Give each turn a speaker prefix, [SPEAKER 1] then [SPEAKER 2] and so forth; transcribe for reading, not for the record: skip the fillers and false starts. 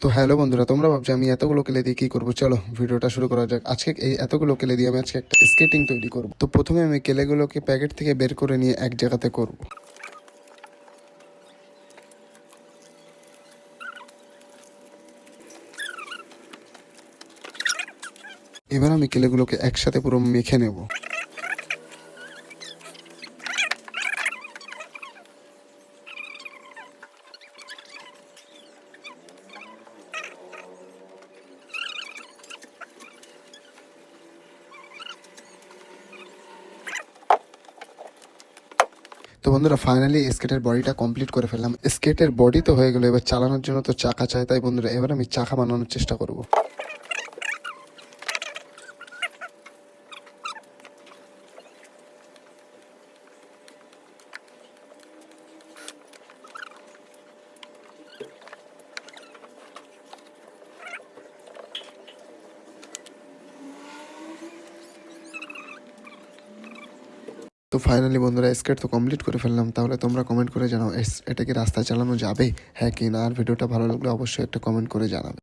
[SPEAKER 1] তো হ্যালো বন্ধুরা, তোমরা ভাবছো আমি এতগুলো কেলে দিয়ে কী করবো। চলো ভিডিওটা শুরু করা যাক। আজকে এই এতগুলো কেলে দিয়ে আমি আজকে একটা স্কেটিং তৈরি করব। তো প্রথমে আমি কেলেগুলোকে প্যাকেট থেকে বের করে নিয়ে এক জায়গাতে করব। এবার আমি কেলেগুলোকে একসাথে পুরো মেখে নেব। তো বন্ধুরা, ফাইনালি স্কেটের বডিটা কমপ্লিট করে ফেললাম। স্কেটের বডি তো হয়ে গেলো, এবার চালানোর জন্য তো চাকা চাই। তাই বন্ধুরা, এবার আমি চাকা বানানোর চেষ্টা করব। তো ফাইনালি বন্ধুরা, স্কেট তো কমপ্লিট করে ফেললাম। তাহলে তোমরা কমেন্ট করে জানাও এটা কি রাস্তায় চালানো যাবে, হ্যাঁ কি না। আর ভিডিওটা ভালো লাগলে অবশ্যই একটা কমেন্ট করে জানাবে।